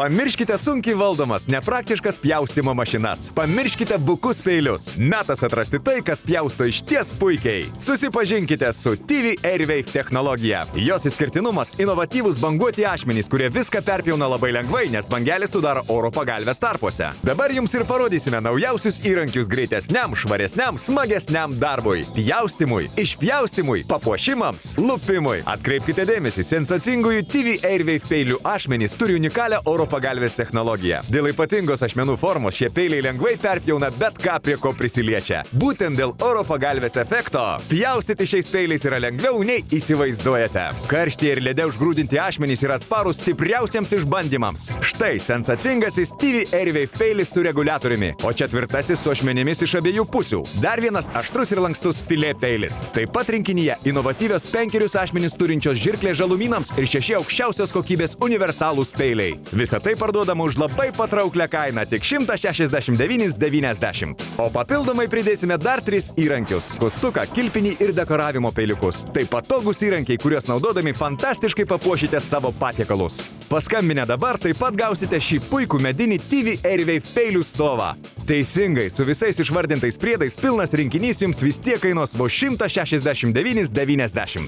Pamirškite sunkiai valdomas, nepraktiškas pjaustimo mašinas. Pamirškite bukus peilius. Metas atrasti tai, kas pjausto išties puikiai. Susipažinkite su TV Airwave technologija. Jos išskirtinumas – inovatyvūs banguoti ašmenys, kurie viską perpjauna labai lengvai, nes bangelės sudaro oro pagalvės tarpuose. Dabar jums ir parodysime naujausius įrankius greitesniam, švaresniam, smagesniam darbui. Pjaustimui, išpjaustimui, papuošimams, lupimui. Atkreipkite dėmesį, sensacingųjų TV Airwave peilių ašmenys turi unikalią oro pagalvės technologiją. Dėl ypatingos ašmenų formos šie peiliai lengvai perpjauna bet ką, prie ko prisiliečia. Būtent dėl oro pagalvės efekto pjaustyti šiais peiliais yra lengviau nei įsivaizduojate. Karštyje ir lede užgrūdinti ašmenys yra atsparūs stipriausiems išbandymams. Štai sensacingasis TV Airwave peilis su reguliatoriumi, o ketvirtasis su ašmenimis iš abiejų pusių. Dar vienas aštrus ir lankstus filė peilis. Taip pat rinkinyje inovatyvios 5 ašmenis turinčios žirklės žalumynams ir 6 aukščiausios kokybės universalūs peiliai. Visa tai parduodama už labai patrauklią kainą, tik 169,90. O papildomai pridėsime dar 3 įrankius – skustuką, kilpinį ir dekoravimo peiliukus. Tai patogus įrankiai, kuriuos naudodami fantastiškai papuošite savo patiekalus. Paskambinę dabar taip pat gausite šį puikų medinį TV Airwave peilių stovą. Teisingai, su visais išvardintais priedais pilnas rinkinys jums vis tiek kainuos vos 169,90.